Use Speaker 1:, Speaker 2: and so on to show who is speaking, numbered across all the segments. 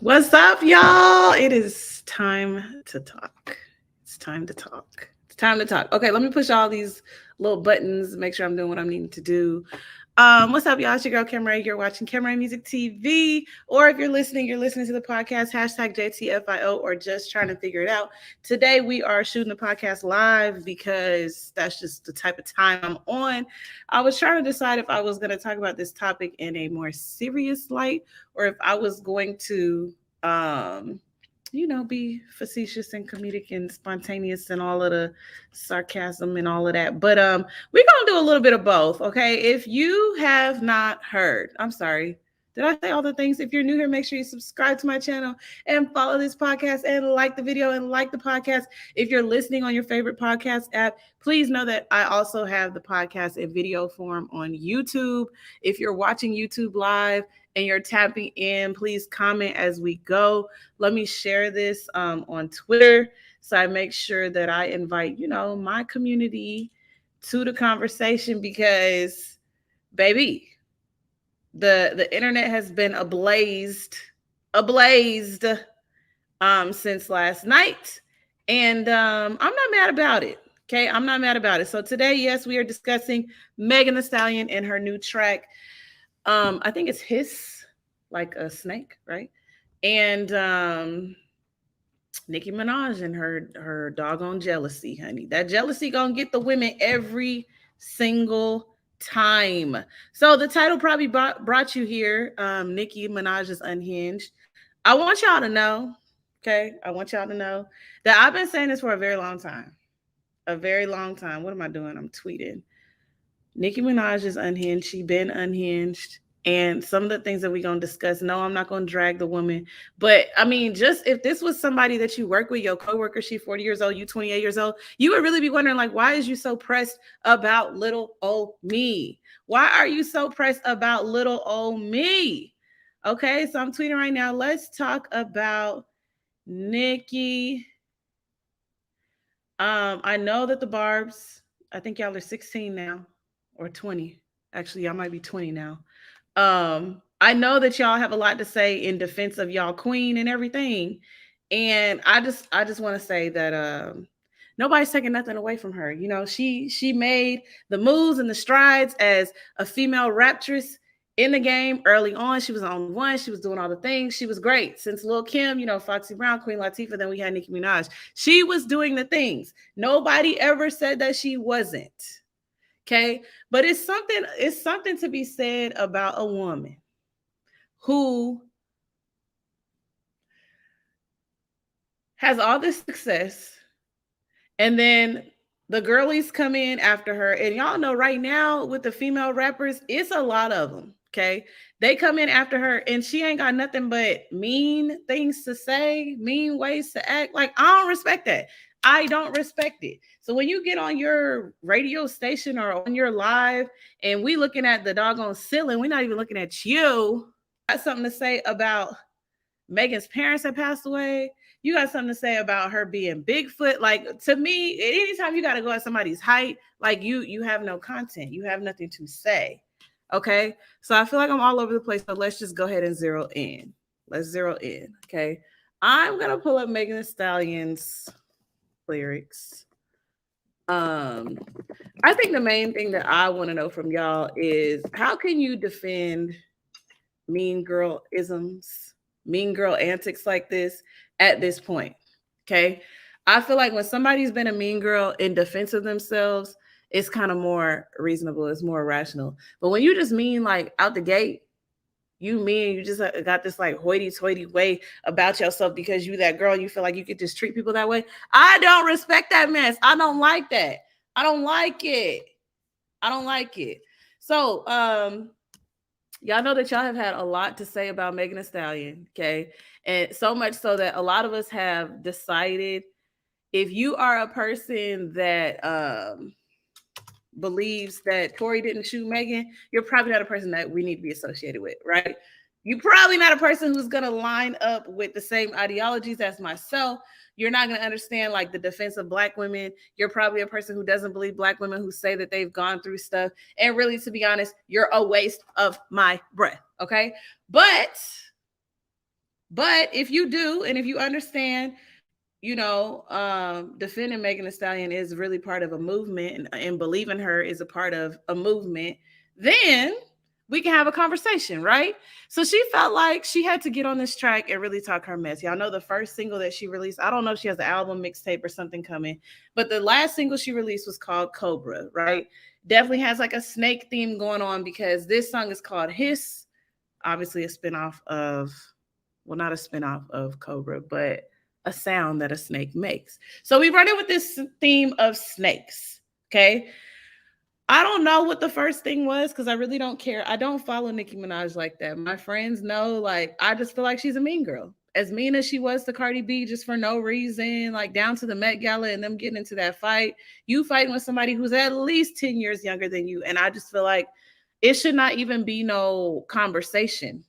Speaker 1: What's up, y'all? It is time to talk. It's time to talk. It's time to talk. Okay, let me push all these little buttons, make sure I'm doing what I'm needing to do. What's up, y'all? It's your girl Kim Ray. You're watching Kim Ray Music TV. Or if you're listening to the podcast, hashtag JTFIO, or just trying to figure it out. Today we are shooting the podcast live because that's just the type of time I'm on. I was trying to decide if I was going to talk about this topic in a more serious light or if I was going to um be facetious and comedic and spontaneous and all of the sarcasm and all of that. But we're gonna do a little bit of both, okay? If you have not heard, I'm sorry. Did I say all the things? If you're new here, make sure you subscribe to my channel and follow this podcast and like the video and like the podcast. If you're listening on your favorite podcast app, please know that I also have the podcast in video form on YouTube. If you're watching YouTube live and you're tapping in, please comment as we go. Let me share this on Twitter so I make sure that I invite, my community to the conversation because, baby, the internet has been ablazed since last night, and I'm not mad about it. Okay, I'm not mad about it. So today, yes, we are discussing Megan Thee Stallion and her new track. I think it's Hiss, like a snake, right? And Nicki Minaj and her doggone jealousy, honey. That jealousy gonna get the women every single time. So the title probably brought you here. Nicki Minaj is unhinged. I want y'all to know, okay? I want y'all to know that I've been saying this for a very long time. A very long time. What am I doing? I'm tweeting. Nicki Minaj is unhinged. She been unhinged. And some of the things that we're going to discuss, no, I'm not going to drag the woman. But I mean, just if this was somebody that you work with, your coworker, she 40 years old, you 28 years old, you would really be wondering, like, why is you so pressed about little old me? Why are you so pressed about little old me? Okay, so I'm tweeting right now. Let's talk about Nicki. I know that the Barbs, I think y'all are 16 now or 20. Actually, y'all might be 20 now. I know that y'all have a lot to say in defense of y'all queen and everything. And I just want to say that nobody's taking nothing away from her. She made the moves and the strides as a female raptress in the game early on. She was on one. She was doing all the things. She was great. Since Lil Kim, Foxy Brown, Queen Latifah, then we had Nicki Minaj. She was doing the things. Nobody ever said that she wasn't. Okay. But it's something to be said about a woman who has all this success and then the girlies come in after her. And y'all know right now with the female rappers, it's a lot of them. Okay. They come in after her and she ain't got nothing but mean things to say, mean ways to act. Like, I don't respect that. I don't respect it. So when you get on your radio station or on your live and we looking at the doggone ceiling, we're not even looking at you. Got something to say about Megan's parents that passed away. You got something to say about her being Bigfoot. Like, to me, anytime you got to go at somebody's height, like you have no content. You have nothing to say. Okay. So I feel like I'm all over the place. So let's just go ahead and zero in. Let's zero in. Okay. I'm gonna pull up Megan Thee Stallion's lyrics. Um, I think the main thing that I want to know from y'all is how can you defend mean girl isms, mean girl antics like this at this point? Okay. I feel like when somebody's been a mean girl in defense of themselves, it's kind of more reasonable, it's more rational. But when you just mean like out the gate, you just got this like hoity-toity way about yourself because you that girl, you feel like you could just treat people that way. I don't respect that mess. I don't like that. I don't like it. I don't like it. So y'all know that y'all have had a lot to say about Megan Thee Stallion, okay? And so much so that a lot of us have decided if you are a person that believes that Tory didn't shoot Megan, you're probably not a person that we need to be associated with, right? You're probably not a person who's going to line up with the same ideologies as myself. You're not going to understand like the defense of Black women. You're probably a person who doesn't believe Black women who say that they've gone through stuff. And really, to be honest, you're a waste of my breath. Okay. But But if you do, and if you understand, defending Megan Thee Stallion is really part of a movement, and believing her is a part of a movement, then we can have a conversation, right? So she felt like she had to get on this track and really talk her mess. Y'all know the first single that she released, I don't know if she has an album, mixtape, or something coming, but the last single she released was called Cobra, right? Definitely has like a snake theme going on, because this song is called Hiss, obviously a spinoff of, well, not a spinoff of Cobra, but a sound that a snake makes. So we run it with this theme of snakes. Okay. I don't know what the first thing was, because I really don't care. I don't follow Nicki Minaj like that. My friends know, like, I just feel like she's a mean girl. As mean as she was to Cardi B, just for no reason, like down to the Met Gala and them getting into that fight. You fighting with somebody who's at least 10 years younger than you. And I just feel like it should not even be no conversation.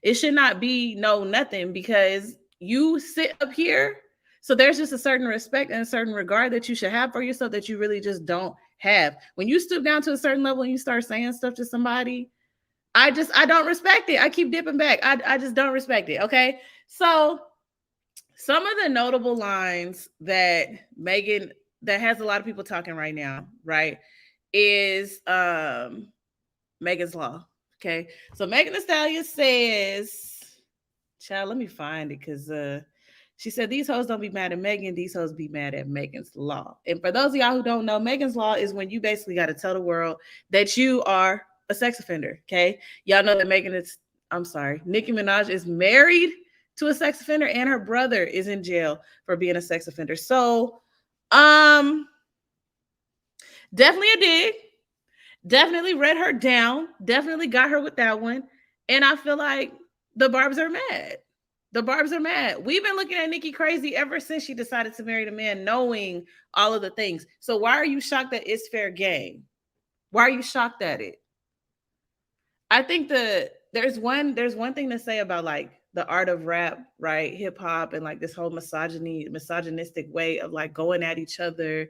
Speaker 1: It should not be no nothing, because you sit up here. So there's just a certain respect and a certain regard that you should have for yourself that you really just don't have. When you stoop down to a certain level and you start saying stuff to somebody, I don't respect it. I keep dipping back. I just don't respect it. Okay. So some of the notable lines that Megan, that has a lot of people talking right now, right, is Megan's Law. Okay. So Megan Thee Stallion says, child, let me find it, because she said, these hoes don't be mad at Megan, these hoes be mad at Megan's Law. And for those of y'all who don't know, Megan's Law is when you basically got to tell the world that you are a sex offender. Okay. Y'all know that Nicki Minaj is married to a sex offender, and her brother is in jail for being a sex offender. So, definitely a dig. Definitely read her down. Definitely got her with that one. And I feel like the Barbs are mad. The Barbs are mad. We've been looking at Nicki crazy ever since she decided to marry the man, knowing all of the things. So why are you shocked that it's fair game? Why are you shocked at it? I think there's one thing to say about like the art of rap, right? Hip hop, and like this whole misogynistic way of like going at each other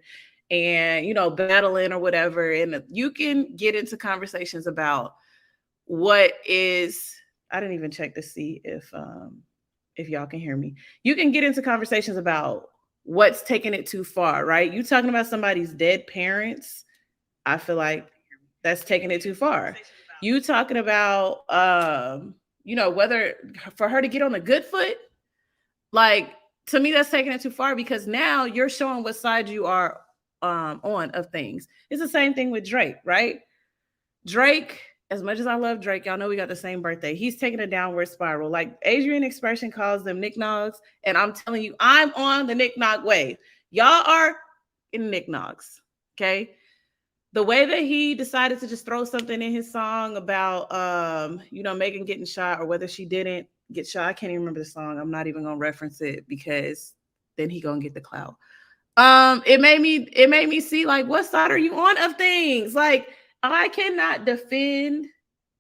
Speaker 1: and battling or whatever. And you can get into conversations about what is, I didn't even check to see if y'all can hear me. You can get into conversations about what's taking it too far, right? You talking about somebody's dead parents, I feel like that's taking it too far. You talking about whether for her to get on the good foot, like, to me that's taking it too far, because now you're showing what side you are on of things. It's the same thing with Drake, right? Drake, as much as I love Drake, y'all know we got the same birthday. He's taking a downward spiral. Like Adrian Expression calls them knickknacks, and I'm telling you, I'm on the knickknack wave. Y'all are in knickknacks, okay? The way that he decided to just throw something in his song about Megan getting shot, or whether she didn't get shot, I can't even remember the song. I'm not even gonna reference it, because then he gonna get the clout. It made me see, like, what side are you on of things? Like, I cannot defend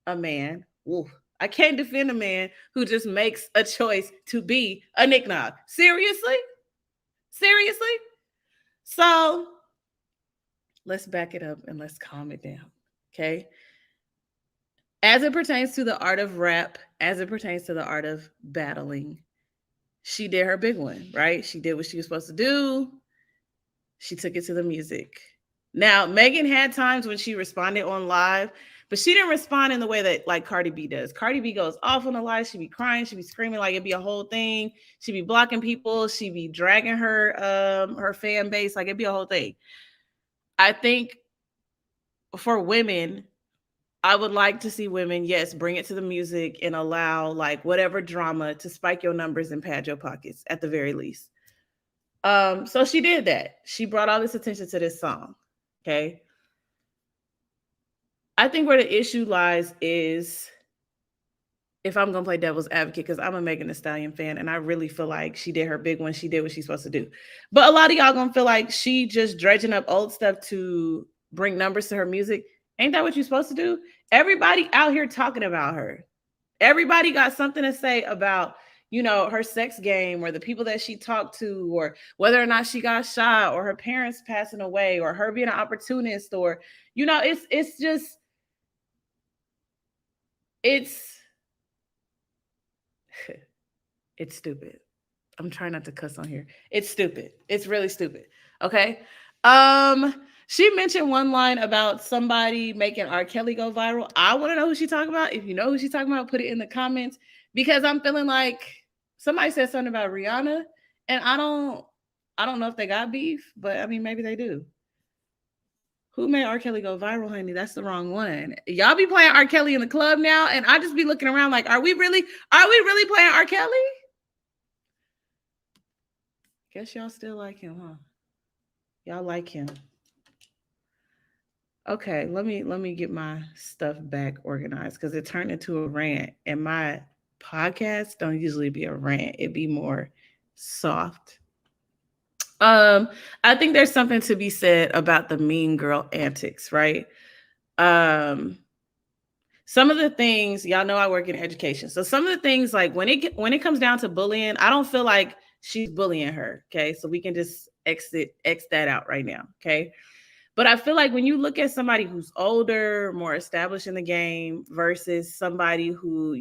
Speaker 1: a man. Oof, I can't defend a man who just makes a choice to be a knickknack. Seriously? Seriously? So let's back it up and let's calm it down. Okay. As it pertains to the art of rap, as it pertains to the art of battling, she did her big one, right? She did what she was supposed to do. She took it to the music. Now, Megan had times when she responded on live, but she didn't respond in the way that like Cardi B does. Cardi B goes off on the live. She be crying. She be screaming like it'd be a whole thing. She be blocking people. She be dragging her fan base like it'd be a whole thing. I think for women, I would like to see women, yes, bring it to the music and allow like whatever drama to spike your numbers and pad your pockets at the very least. So she did that. She brought all this attention to this song. Okay. I think where the issue lies is, if I'm gonna play devil's advocate, because I'm a Megan Thee Stallion fan, and I really feel like she did her big one. She did what she's supposed to do. But a lot of y'all gonna feel like she just dredging up old stuff to bring numbers to her music. Ain't that what you're supposed to do? Everybody out here talking about her. Everybody got something to say about, her sex game, or the people that she talked to, or whether or not she got shot, or her parents passing away, or her being an opportunist, or, it's just, it's It's stupid. I'm trying not to cuss on here. It's stupid. It's really stupid. Okay. Um, she mentioned one line about somebody making R. Kelly go viral. I want to know who she talking about. If you know who she's talking about, put it in the comments because I'm feeling like somebody said something about Rihanna, and I don't know if they got beef, but I mean maybe they do. Who made R. Kelly go viral, honey? That's the wrong one. Y'all be playing R. Kelly in the club now, and I just be looking around like, are we really playing R. Kelly? Guess y'all still like him, huh? Y'all like him. Okay, let me get my stuff back organized because it turned into a rant, and my podcasts don't usually be a rant. It be more soft. Um, I think there's something to be said about the mean girl antics, right? Um, some of the things y'all know I work in education, so some of the things like when it comes down to bullying, I don't feel like she's bullying her. Okay, so we can just x that out right now. Okay, but I feel like when you look at somebody who's older, more established in the game versus somebody who,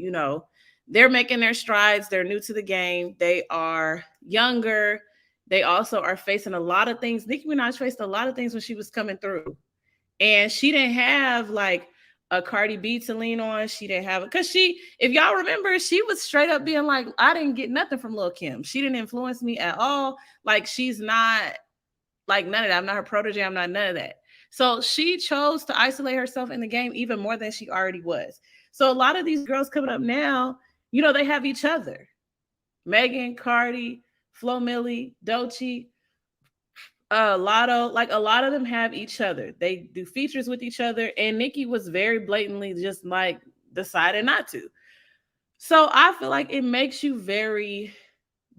Speaker 1: they're making their strides, they're new to the game, they are younger, they also are facing a lot of things. Nicki Minaj faced a lot of things when she was coming through. And she didn't have like a Cardi B to lean on. She didn't have it because if y'all remember, she was straight up being like, I didn't get nothing from Lil Kim. She didn't influence me at all. Like, she's not like none of that. I'm not her protege. I'm not none of that. So she chose to isolate herself in the game even more than she already was. So a lot of these girls coming up now, they have each other. Megan, Cardi, Flo Milli, Doechii, Lotto, like a lot of them have each other. They do features with each other, and Nicki was very blatantly just like decided not to. So I feel like it makes you very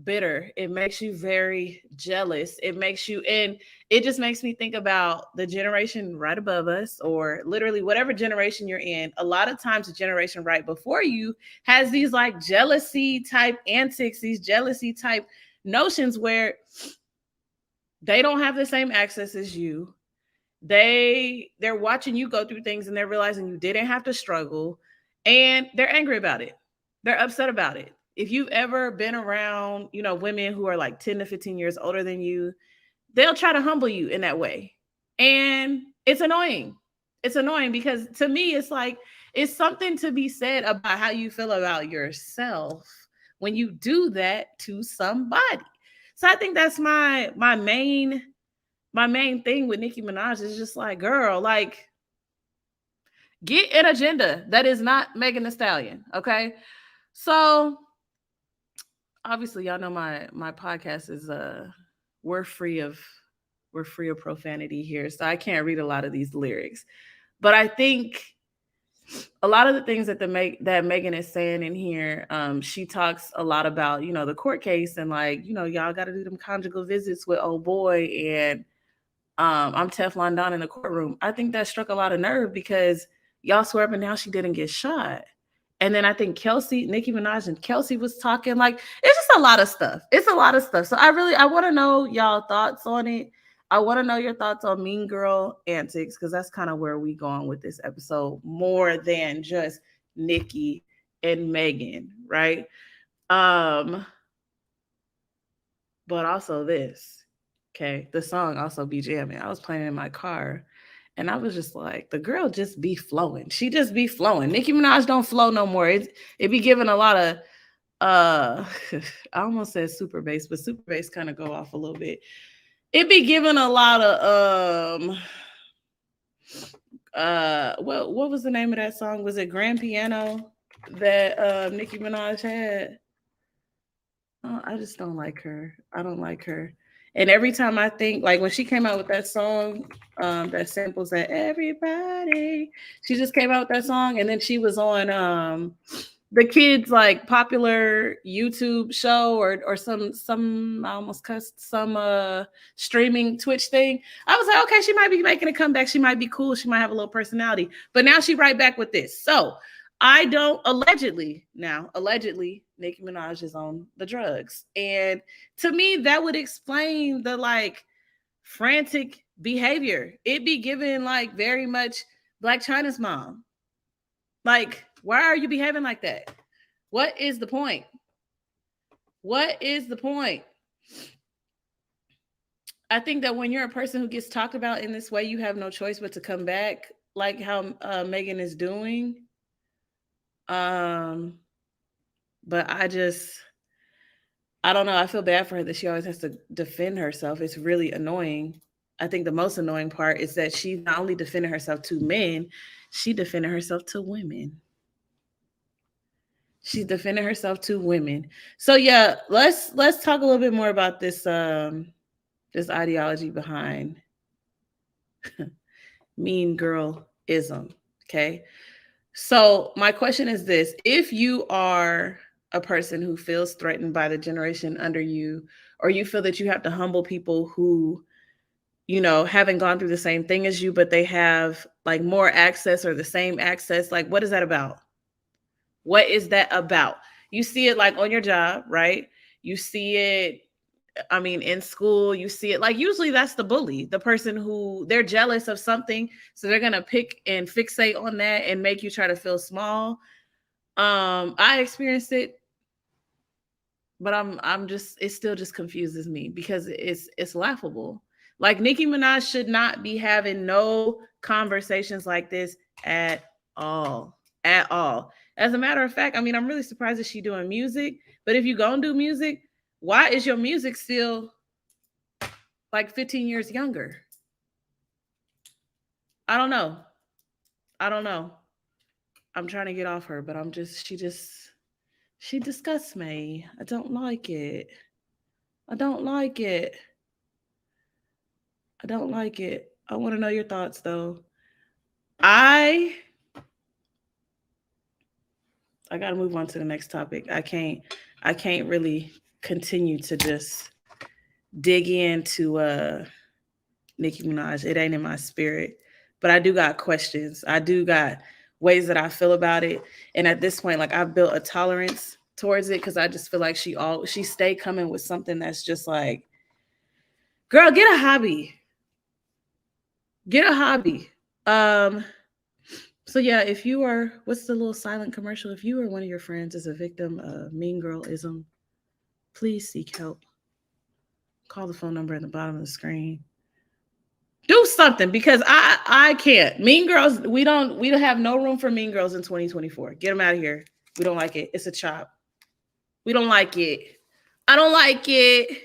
Speaker 1: bitter. It makes you very jealous. And it just makes me think about the generation right above us, or literally whatever generation you're in. A lot of times, the generation right before you has these like jealousy type antics, these jealousy type notions where they don't have the same access as you. They're watching you go through things and they're realizing you didn't have to struggle, and they're angry about it. They're upset about it. If you've ever been around, women who are like 10 to 15 years older than you, they'll try to humble you in that way. And it's annoying. It's annoying because to me it's like it's something to be said about how you feel about yourself when you do that to somebody. So I think that's my main thing with Nicki Minaj is just like, girl, like get an agenda that is not Megan Thee Stallion. Okay. So obviously y'all know my podcast is we're free of we're free of profanity here. So I can't read a lot of these lyrics. But I think a lot of the things that Megan is saying in here, she talks a lot about, the court case and like, y'all gotta do them conjugal visits with old boy and I'm Teflon Don in the courtroom. I think that struck a lot of nerve because y'all swear up and down she didn't get shot. And then I think Nicki Minaj and Kelsey was talking like it's just a lot of stuff. It's a lot of stuff. So I want to know y'all thoughts on it. I want to know your thoughts on Mean Girl antics because that's kind of where we going with this episode more than just Nicki and Megan, right? Um, but also this. Okay, the song also be jamming. I was playing in my car, and I was just like, the girl just be flowing. She just be flowing. Nicki Minaj don't flow no more. It be giving a lot of I almost said super bass, but super bass kind of go off a little bit. It be giving a lot of what was the name of that song? Was it Grand Piano that Nicki Minaj had? I just don't like her. I don't like her. And every time I think, like when she came out with that song, that samples that everybody, she just came out with that song, and then she was on the kids like popular YouTube show or some I almost cussed some streaming Twitch thing. I was like, okay, she might be making a comeback. She might be cool. She might have a little personality. But now she right back with this. So I don't allegedly Nicki Minaj is on the drugs. And to me, that would explain the like frantic behavior. It be given like very much Black China's mom. Like, why are you behaving like that? What is the point? What is the point? I think that when you're a person who gets talked about in this way, you have no choice but to come back, like how Megan is doing. Um, but I don't know. I feel bad for her that she always has to defend herself. It's really annoying. I think the most annoying part is that she's not only defending herself to men, she defended herself to women. She's defending herself to women. So yeah, let's talk a little bit more about this ideology behind mean girl ism. Okay. So my question is this: if you are a person who feels threatened by the generation under you, or you feel that you have to humble people who, haven't gone through the same thing as you, but they have like more access or the same access, like what is that about? What is that about? You see it like on your job, right? You see it, I mean, in school, you see it like usually that's the bully, the person who they're jealous of something. So they're going to pick and fixate on that and make you try to feel small. I experienced it, but I'm just it still just confuses me because it's laughable. Like Nicki Minaj should not be having no conversations like this at all. At all. As a matter of fact, I mean, I'm really surprised that she doing music. But if you gonna do music, why is your music still like 15 years younger? I don't know. I don't know. I'm trying to get off her, but she disgusts me. I don't like it. I don't like it. I don't like it. I want to know your thoughts though. I I got to move on to the next topic. I can't really continue to just dig into Nicki Minaj. It ain't in my spirit. But I do got questions. I do got ways that I feel about it. And at this point, like I've built a tolerance towards it because I just feel like she stay coming with something that's just like, girl, get a hobby. Get a hobby. Um, so yeah, if you are what's the little silent commercial? If you or one of your friends is a victim of mean girlism, please seek help. Call the phone number at the bottom of the screen. Do something because I can't. Mean girls, we don't have no room for mean girls in 2024. Get them out of here. We don't like it. It's a chop. We don't like it. I don't like it.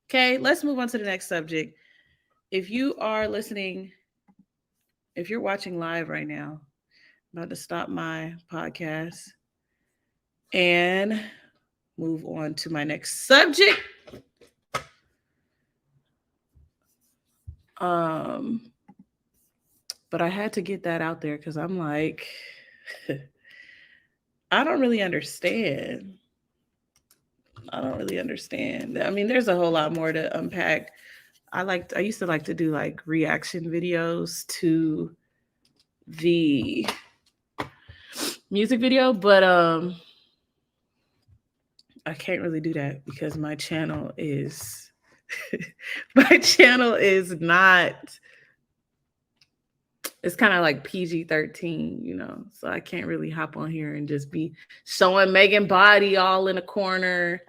Speaker 1: Okay, let's move on to the next subject. If you are listening, if you're watching live right now, I'm about to stop my podcast and move on to my next subject. Um, but I had to get that out there because I'm like, I don't really understand. I don't really understand. I mean, there's a whole lot more to unpack. I used to like to do like reaction videos to the music video, but I can't really do that because my channel is my channel is not it's kind of like PG-13. So I can't really hop on here and just be showing Megan body all in a corner.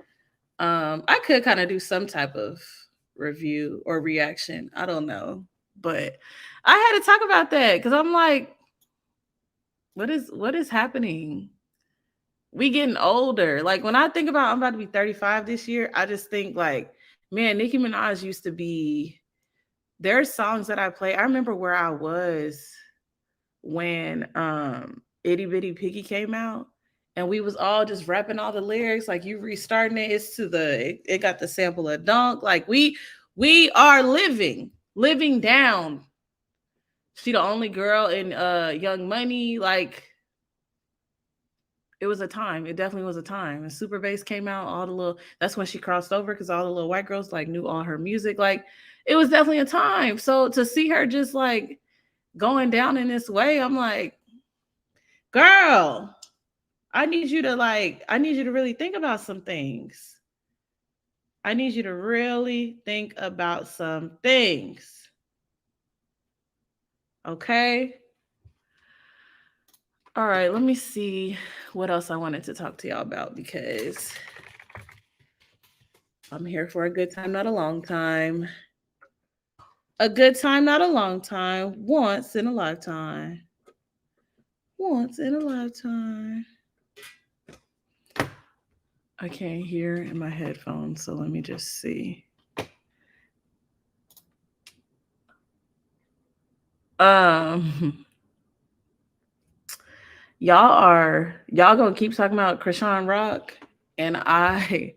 Speaker 1: I could kind of do some type of review or reaction. I don't know. But I had to talk about that because I'm like, what is happening? We getting older. Like when I think about I'm about to be 35 this year, I just think like, man, Nicki Minaj used to be there's songs that I play. I remember where I was when Itty Bitty Piggy came out and we was all just rapping all the lyrics like you restarting it's to it got the sample of Dunk, like we are living down. She the only girl in Young Money, like it was a time. It definitely was a time. And Super Bass came out, all the little that's when she crossed over because all the little white girls like knew all her music. Like it was definitely a time. So to see her just like going down in this way, I'm like, girl, I need you to really think about some things. I need you to really think about some things. Okay? All right, let me see what else I wanted to talk to y'all about because I'm here for a good time, not a long time. A good time, not a long time. Once in a lifetime. Once in a lifetime. I can't hear in my headphones, so let me just see. Um, y'all gonna keep talking about Krishan Rock, and I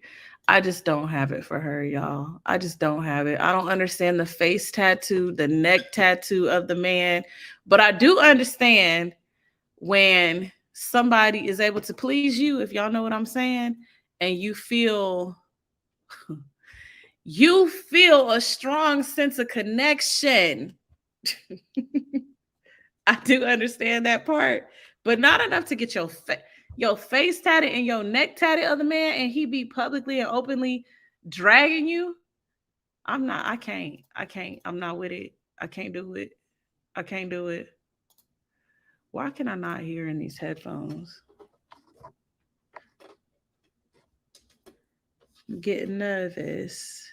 Speaker 1: just don't have it for her, y'all. I just don't have it. I don't understand the face tattoo, the neck tattoo of the man, but I do understand when somebody is able to please you, if y'all know what I'm saying, and you feel a strong sense of connection. I do understand that part, but not enough to get your face tatted and your neck tatted of the man, and he be publicly and openly dragging you. I'm not. I can't. I can't. I'm not with it. I can't do it. I can't do it. Why can I not hear in these headphones? I'm getting nervous.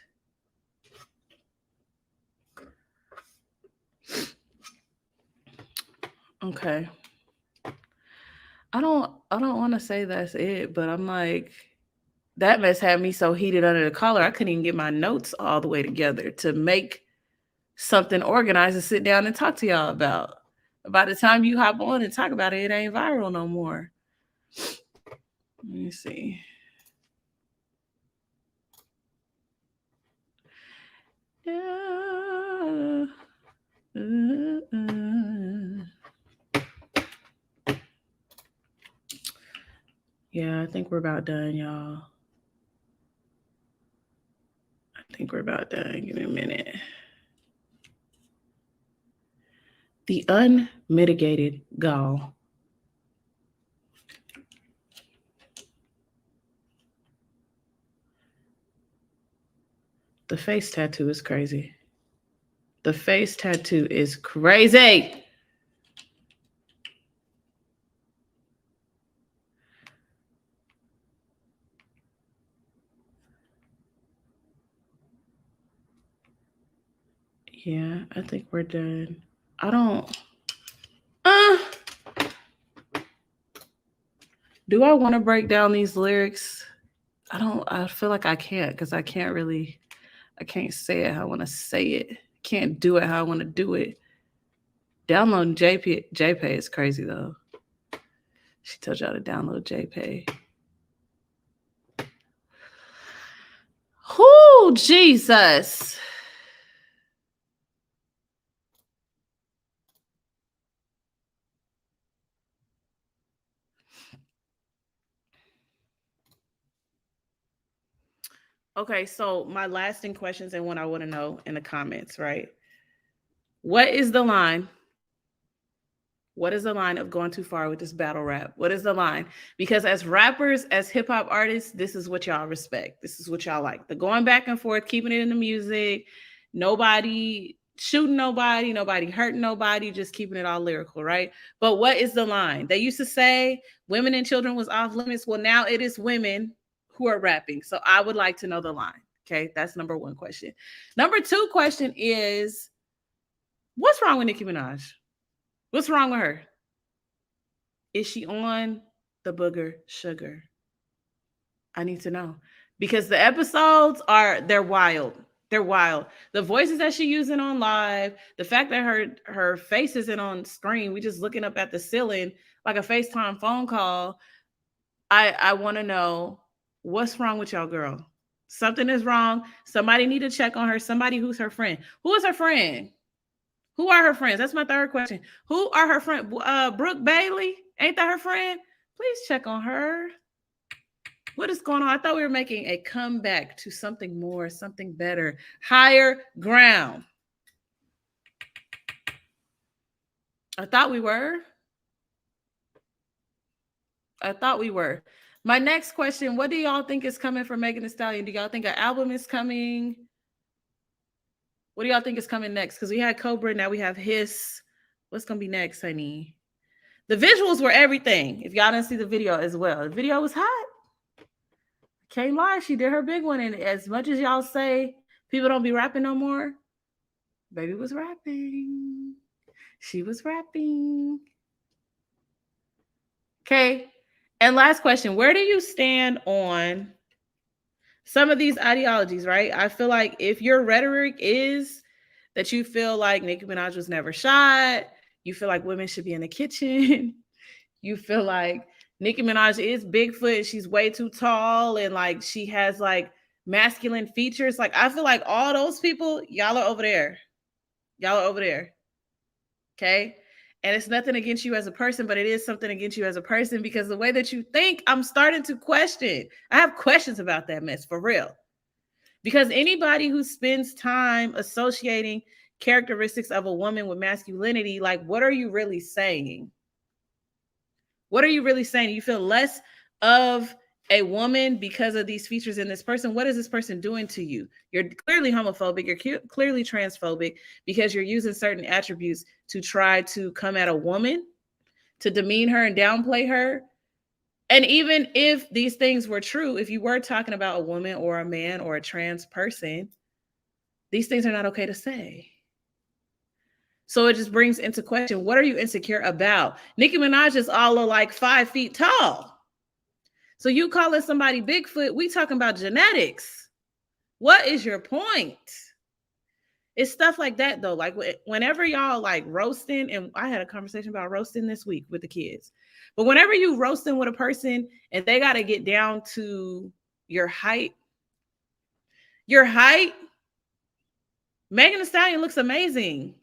Speaker 1: Okay. I don't want to say that's it, but I'm like that mess had me so heated under the collar I couldn't even get my notes all the way together to make something organized to sit down and talk to y'all about. By the time you hop on and talk about it, it ain't viral no more. Let me see. Yeah. Yeah, I think we're about done, y'all. I think we're about done. Give me a minute. The unmitigated gall. The face tattoo is crazy. The face tattoo is crazy. Yeah, I think we're done. I don't. Uh, do I want to break down these lyrics? I don't. I feel like I can't because I can't really. I can't say it how I want to say it. Can't do it how I want to do it. Downloading JPay is crazy though. She told y'all to download JPay. Whoo, Jesus. Okay, so my lasting questions and what I want to know in the comments, right? What is the line? What is the line of going too far with this battle rap? What is the line? Because as rappers, as hip hop artists, this is what y'all respect. This is what y'all like. The going back and forth, keeping it in the music, nobody shooting nobody, nobody hurting nobody, just keeping it all lyrical, right? But what is the line? They used to say women and children was off limits. Well, now it is women who are rapping. So I would like to know the line. Okay, that's number one question. Number two question is what's wrong with Nicki Minaj? What's wrong with her? Is she on the booger sugar? I need to know because the episodes they're wild. They're wild. The voices that she using on live, the fact that her face isn't on screen, we just looking up at the ceiling like a FaceTime phone call. I want to know what's wrong with y'all, girl. Something is wrong. Somebody need to check on her. Somebody who's her friend. Who is her friend? Who are her friends? That's my third question. Who are her friends? Brooke Bailey, ain't that her friend? Please check on her. What is going on? I thought we were making a comeback to something more, something better, higher ground. I thought we were. I thought we were. My next question: what do y'all think is coming for Megan Thee Stallion? Do y'all think an album is coming? What do y'all think is coming next? Because we had Cobra, now we have Hiss. What's gonna be next, honey? The visuals were everything. If y'all didn't see the video as well, the video was hot. I Can't lie, she did her big one. And as much as y'all say people don't be rapping no more, baby was rapping. She was rapping. Okay. And last question, where do you stand on some of these ideologies, right? I feel like if your rhetoric is that you feel like Nicki Minaj was never shot, you feel like women should be in the kitchen, you feel like Nicki Minaj is Bigfoot, she's way too tall, and like she has like masculine features. Like I feel like all those people, y'all are over there. Y'all are over there. Okay. And it's nothing against you as a person, but it is something against you as a person because the way that you think, I'm starting to question. I have questions about that mess for real. Because anybody who spends time associating characteristics of a woman with masculinity, like, what are you really saying? What are you really saying? You feel less of a woman because of these features in this person. What is this person doing to you? You're clearly homophobic. You're clearly transphobic because you're using certain attributes to try to come at a woman, to demean her and downplay her. And even if these things were true, if you were talking about a woman or a man or a trans person, these things are not okay to say. So it just brings into question, what are you insecure about? Nicki Minaj is all of like 5 feet tall. So you calling somebody Bigfoot, we talking about genetics. What is your point? It's stuff like that though. Like whenever y'all like roasting, and I had a conversation about roasting this week with the kids. But whenever you roasting with a person and they got to get down to your height, Megan Thee Stallion looks amazing.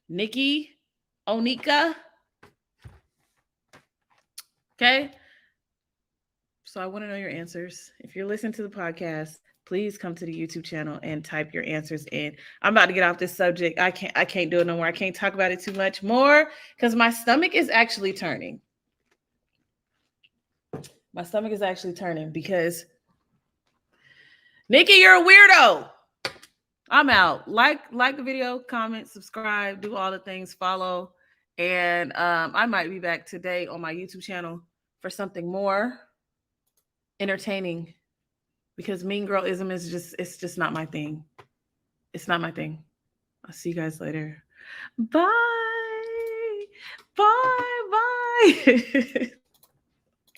Speaker 1: Nicki, Onika. Okay. So I want to know your answers. If you're listening to the podcast, please come to the YouTube channel and type your answers in. I'm about to get off this subject. I can't do it no more. I can't talk about it too much more because my stomach is actually turning. My stomach is actually turning because Nicki, you're a weirdo. I'm out. Like the video, comment, subscribe, do all the things, follow. And I might be back today on my YouTube channel for something more entertaining because mean girlism is it's just not my thing. It's not my thing. I'll see you guys later. Bye. Bye.